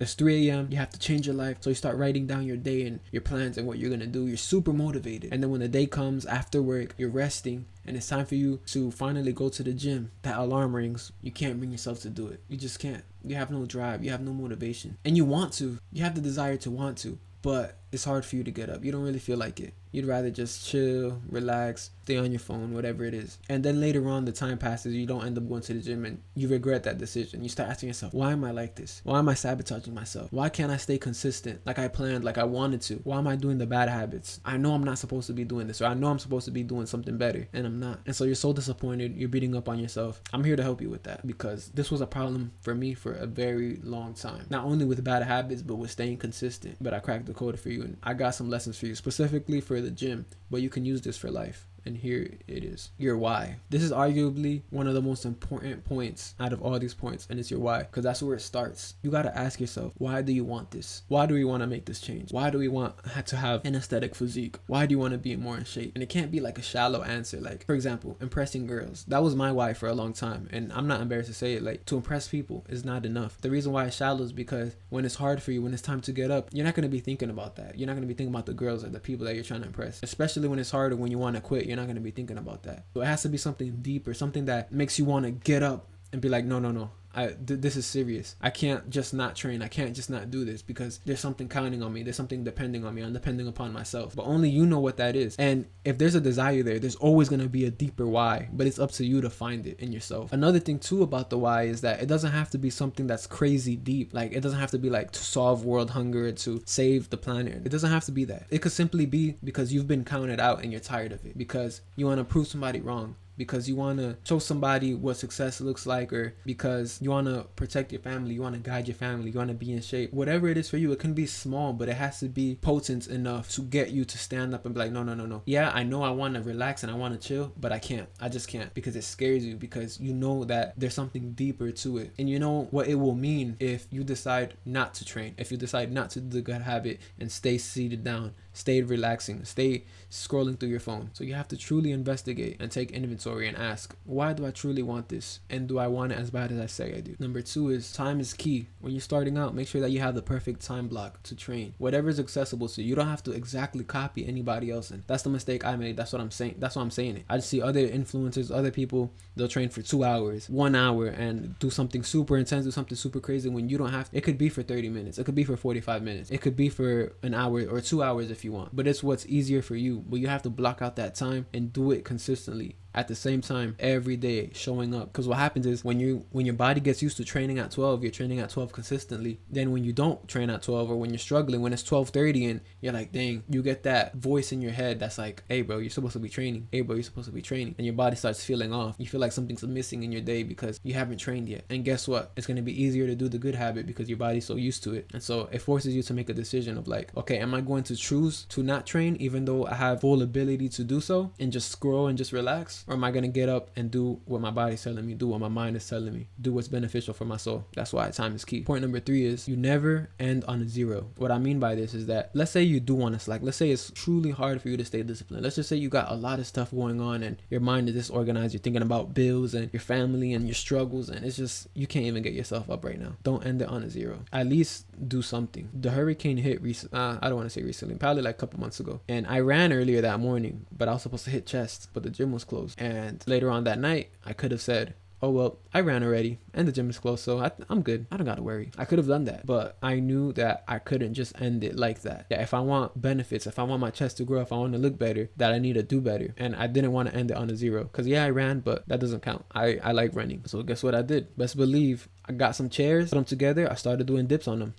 It's 3 a.m. You have to change your life. So you start writing down your day and your plans and what you're going to do. You're super motivated. And then when the day comes after work, you're resting and it's time for you to finally go to the gym. That alarm rings. You can't bring yourself to do it. You just can't. You have no drive. You have no motivation. And you want to. You have the desire to want to. But it's hard for you to get up. You don't really feel like it. You'd rather just chill, relax, stay on your phone, whatever it is. And then later on, the time passes, you don't end up going to the gym and you regret that decision. You start asking yourself, why am I like this? Why am I sabotaging myself? Why can't I stay consistent like I planned, like I wanted to? Why am I doing the bad habits? I know I'm not supposed to be doing this, or I know I'm supposed to be doing something better, and I'm not. And so you're so disappointed, you're beating up on yourself. I'm here to help you with that, because this was a problem for me for a very long time. Not only with bad habits, but with staying consistent. But I cracked the code for you, and I got some lessons for you, specifically for the gym, but you can use this for life. And here it is, your why. This is arguably one of the most important points out of all these points, and it's your why, because that's where it starts. You got to ask yourself, why do you want this? Why do we want to make this change? Why do we want to have an aesthetic physique? Why do you want to be more in shape? And it can't be like a shallow answer, like, for example, impressing girls. That was my why for a long time, and I'm not embarrassed to say it. Like, to impress people is not enough. The reason why it's shallow is because when it's hard for you, when it's time to get up, you're not going to be thinking about that. You're not going to be thinking about the girls or the people that you're trying to impress, especially when it's hard or when you want to quit. You're not going to be thinking about that. So it has to be something deeper, something that makes you want to get up and be like, no, this is serious. I can't just not train. I can't just not do this because there's something counting on me. There's something depending on me. I'm depending upon myself. But only you know what that is. And if there's a desire there, there's always going to be a deeper why. But it's up to you to find it in yourself. Another thing too about the why is that it doesn't have to be something that's crazy deep. Like, it doesn't have to be like to solve world hunger, to save the planet. It doesn't have to be that. It could simply be because you've been counted out and you're tired of it. Because you want to prove somebody wrong. Because you want to show somebody what success looks like, or because you want to protect your family, you want to guide your family, you want to be in shape. Whatever it is for you, it can be small, but it has to be potent enough to get you to stand up and be like, no. Yeah, I know I want to relax and I want to chill, but I can't. I just can't, because it scares you, because you know that there's something deeper to it. And you know what it will mean if you decide not to train, if you decide not to do the good habit and stay seated down, stay relaxing, stay scrolling through your phone. So you have to truly investigate and take inventory and ask, why do I truly want this? And do I want it as bad as I say I do? Number 2 is time is key. When you're starting out, make sure that you have the perfect time block to train. Whatever is accessible to you. You don't have to exactly copy anybody else. And that's the mistake I made. That's what I'm saying. That's why I'm saying it. I just see other influencers, other people, they'll train for 2 hours, 1 hour, and do something super intense, do something super crazy when you don't have to. It could be for 30 minutes. It could be for 45 minutes. It could be for an hour or 2 hours if you want. But it's what's easier for you. But you have to block out that time and do it consistently. At the same time, every day, showing up. Because what happens is when your body gets used to training at 12, you're training at 12 consistently. Then when you don't train at 12, or when you're struggling, when it's 12:30 and you're like, dang, you get that voice in your head that's like, hey bro, you're supposed to be training. Hey bro, you're supposed to be training. And your body starts feeling off. You feel like something's missing in your day because you haven't trained yet. And guess what? It's going to be easier to do the good habit because your body's so used to it. And so it forces you to make a decision of like, okay, am I going to choose to not train even though I have full ability to do so and just scroll and just relax? Or am I going to get up and do what my body's telling me, do what my mind is telling me, do what's beneficial for my soul? That's why time is key. Point number 3 is you never end on a 0. What I mean by this is that, let's say you do want to slack. Let's say it's truly hard for you to stay disciplined. Let's just say you got a lot of stuff going on and your mind is disorganized. You're thinking about bills and your family and your struggles, and it's just, you can't even get yourself up right now. Don't end it on a 0. At least do something. The hurricane hit I don't want to say recently, probably like a couple months ago, and I ran earlier that morning, but I was supposed to hit chest, but the gym was closed. And later on that night, I could have said, oh well, I ran already and the gym is closed, so I'm good. I don't gotta worry. I could have done that, but I knew that I couldn't just end it like that. Yeah, if I want benefits, if I want my chest to grow, if I want to look better, that I need to do better. And I didn't want to end it on a 0, because yeah, I ran, but that doesn't count. I like running. So guess what I did? Best believe I got some chairs, put them together. I started doing dips on them.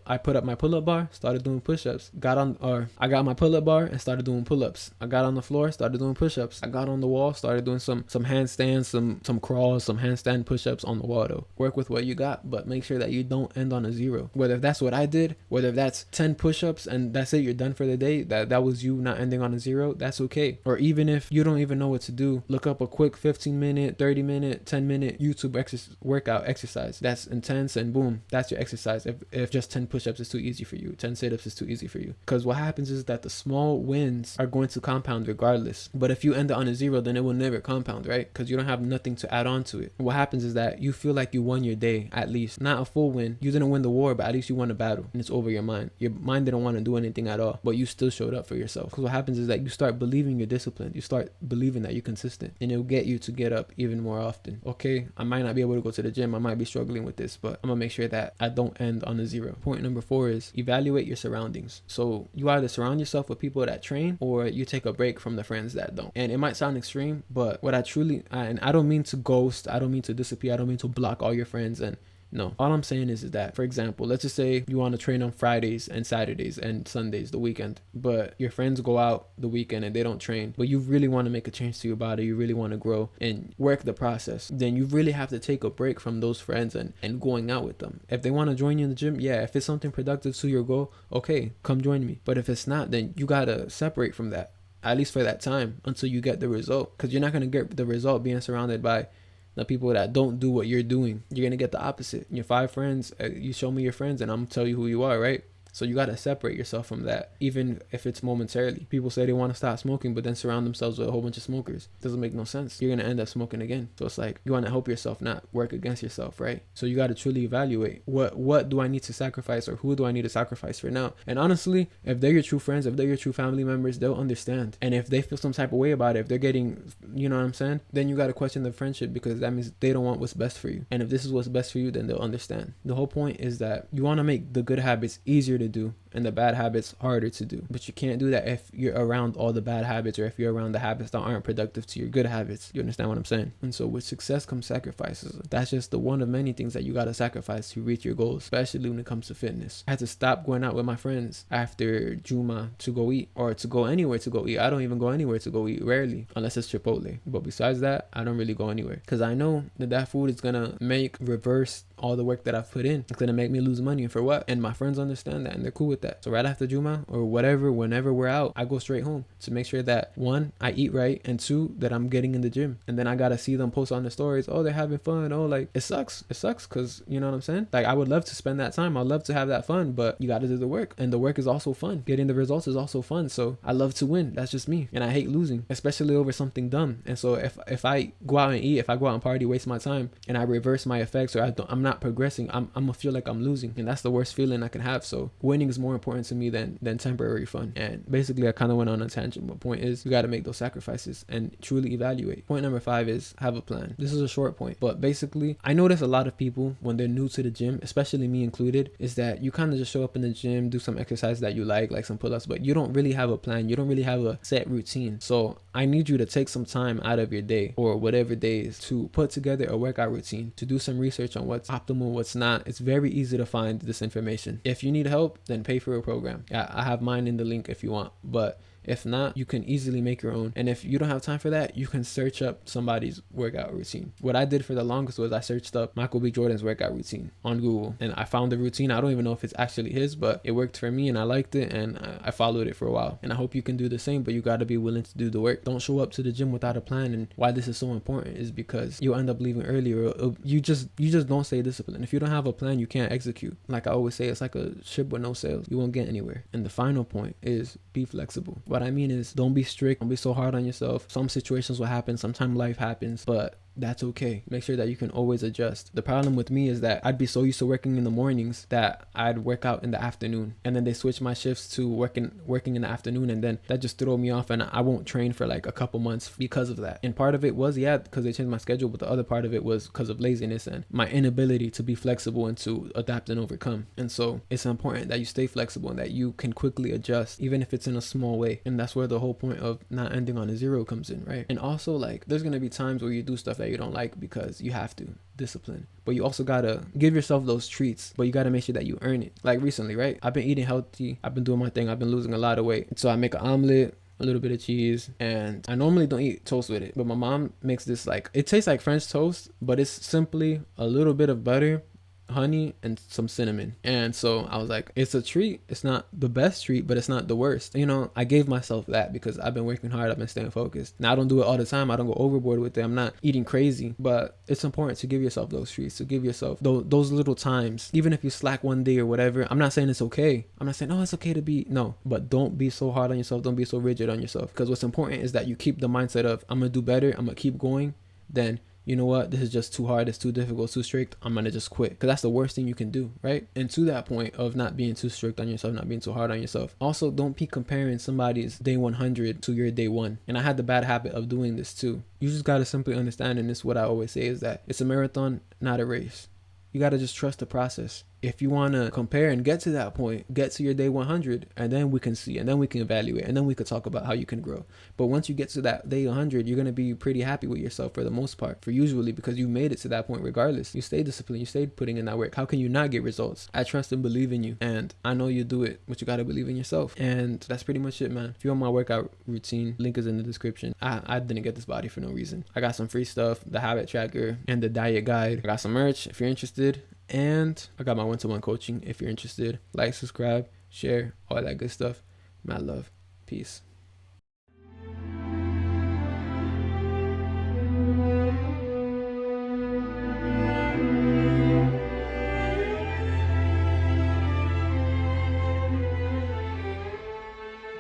I put up my pull-up bar, started doing push-ups. I got my pull-up bar and started doing pull-ups. I got on the floor, started doing push-ups. I got on the wall, started doing some handstands, some crawls, some handstand push-ups on the wall though. Work with what you got, but make sure that you don't end on a 0. Whether that's what I did, whether that's 10 push-ups and that's it, you're done for the day, that was you not ending on a 0, that's okay. Or even if you don't even know what to do, look up a quick 15-minute, 30-minute, 10-minute YouTube workout exercise exercise that's intense, and boom, that's your exercise. If just 10 push-ups is too easy for you, 10 sit-ups is too easy for you, because what happens is that the small wins are going to compound regardless. But if you end it on a 0, then it will never compound, right? Because you don't have nothing to add on to it. What happens is that you feel like you won your day, at least not a full win. You didn't win the war, but at least you won a battle, and it's over your mind. Your mind didn't want to do anything at all, but you still showed up for yourself. Because what happens is that you start believing you're disciplined. You start believing that you're consistent, and it'll get you to get up even more often. Okay, I might not be able to go to the gym, I might be struggling with this, but I'm gonna make sure that I don't end on a 0. Point number 4 is evaluate your surroundings. So you either surround yourself with people that train, or you take a break from the friends that don't. And it might sound extreme, but what and I don't mean to ghost, I don't mean to disappear, I don't mean to block all your friends. And no, all I'm saying is that, for example, let's just say you want to train on Fridays and Saturdays and Sundays, the weekend, but your friends go out the weekend and they don't train, but you really want to make a change to your body, you really want to grow and work the process, then you really have to take a break from those friends and going out with them. If they want to join you in the gym, yeah, if it's something productive to your goal, okay, come join me. But if it's not, then you got to separate from that, at least for that time, until you get the result, because you're not going to get the result being surrounded by the people that don't do what you're doing. You're going to get the opposite. Your 5 friends, you show me your friends and I'm going to tell you who you are, right? So you got to separate yourself from that, even if it's momentarily. People say they want to stop smoking, but then surround themselves with a whole bunch of smokers. Doesn't make no sense. You're going to end up smoking again. So it's like, you want to help yourself, not work against yourself, right? So you got to truly evaluate, what do I need to sacrifice, or who do I need to sacrifice for now? And honestly, if they're your true friends, if they're your true family members, they'll understand. And if they feel some type of way about it, if they're getting, you know what I'm saying, then you got to question the friendship, because that means they don't want what's best for you. And if this is what's best for you, then they'll understand. The whole point is that you want to make the good habits easier to do and the bad habits harder to do. But you can't do that if you're around all the bad habits, or if you're around the habits that aren't productive to your good habits. You understand what I'm saying? And so with success comes sacrifices. That's just the one of many things that you got to sacrifice to reach your goals, especially when it comes to fitness. I had to stop going out with my friends after Juma to go eat, or to go anywhere to go eat. I don't even go anywhere to go eat, rarely, unless it's Chipotle. But besides that, I don't really go anywhere, because I know that food is gonna reverse all the work that I've put in. It's gonna make me lose money, and for what? And my friends understand that, and they're cool with that. So right after Juma or whatever, whenever we're out, I go straight home to make sure that 1, I eat right, and 2, that I'm getting in the gym. And then I gotta see them post on the stories, oh, they're having fun, oh, like, it sucks because, you know what I'm saying, like, I would love to spend that time, I'd love to have that fun, but you gotta do the work, and the work is also fun. Getting the results is also fun. So I love to win, that's just me, and I hate losing, especially over something dumb. And so if I go out and eat, if I go out and party, waste my time, and I reverse my effects, or I'm not progressing, I'm gonna feel like I'm losing, and that's the worst feeling I can have. So winning is more important to me than temporary fun. And basically I kind of went on a tangent, but point is, you got to make those sacrifices and truly evaluate. Point number 5 is have a plan. This is a short point, but basically I notice a lot of people when they're new to the gym, especially me included, is that you kind of just show up in the gym, do some exercise that you like some pull-ups, but you don't really have a plan, you don't really have a set routine. So I need you to take some time out of your day, or whatever day is, to put together a workout routine, to do some research on what's optimal, what's not. It's very easy to find this information. If you need help, then pay for a program. I have mine in the link if you want, but if not, you can easily make your own. And if you don't have time for that, you can search up somebody's workout routine. What I did for the longest was I searched up Michael B. Jordan's workout routine on Google, and I found the routine. I don't even know if it's actually his, but it worked for me and I liked it, and I followed it for a while. And I hope you can do the same, but you got to be willing to do the work. Don't show up to the gym without a plan. And why this is so important is because you'll end up leaving early, or you just don't stay disciplined. If you don't have a plan, you can't execute. Like I always say, it's like a ship with no sails. You won't get anywhere. And the final point is be flexible. What I mean is, don't be strict, don't be so hard on yourself. Some situations will happen, sometimes life happens, but that's okay. Make sure that you can always adjust. The problem with me is that I'd be so used to working in the mornings that I'd work out in the afternoon, and then they switch my shifts to working in the afternoon, and then that just throw me off, and I won't train for like a couple months because of that. And part of it was, because they changed my schedule, but the other part of it was because of laziness and my inability to be flexible and to adapt and overcome. And so it's important that you stay flexible and that you can quickly adjust, even if it's in a small way. And that's where the whole point of not ending on a 0 comes in, right? And also, like, there's gonna be times where you do stuff that you don't like because you have to, discipline, but you also gotta give yourself those treats, but you gotta make sure that you earn it. Like recently, right, I've been eating healthy, I've been doing my thing, I've been losing a lot of weight. So I make an omelet, a little bit of cheese, and I normally don't eat toast with it, but my mom makes this, like, it tastes like French toast, but it's simply a little bit of butter honey and some cinnamon. And so I was like, it's a treat. It's not the best treat, but it's not the worst. You know, I gave myself that because I've been working hard. I've been staying focused. Now I don't do it all the time. I don't go overboard with it. I'm not eating crazy, but it's important to give yourself those treats, to give yourself those little times. Even if you slack one day or whatever, I'm not saying it's okay. I'm not saying, oh, it's okay to be, no, but don't be so hard on yourself. Don't be so rigid on yourself, because what's important is that you keep the mindset of, I'm going to do better. I'm going to keep going. Then, you know what, this is just too hard, it's too difficult, too strict, I'm gonna just quit. Because that's the worst thing you can do, right? And to that point of not being too strict on yourself, not being too hard on yourself, also don't be comparing somebody's day 100 to your day 1. And I had the bad habit of doing this too. You just gotta simply understand, and this is what I always say, is that it's a marathon, not a race. You gotta just trust the process. If you want to compare and get to that point, get to your day 100, and then we can see, and then we can evaluate, and then we could talk about how you can grow. But once you get to that day 100, you're going to be pretty happy with yourself for the most part, for usually, because you made it to that point regardless. You stayed disciplined, you stayed putting in that work. How can you not get results? I trust and believe in you, and I know you do it, but you got to believe in yourself. And that's pretty much it, man. If you want my workout routine, link is in the description. I didn't get this body for no reason. I got some free stuff, the habit tracker and the diet guide. I got some merch if you're interested. And I got my one-to-one coaching if you're interested. Like, subscribe, share, all that good stuff. Mad love. Peace.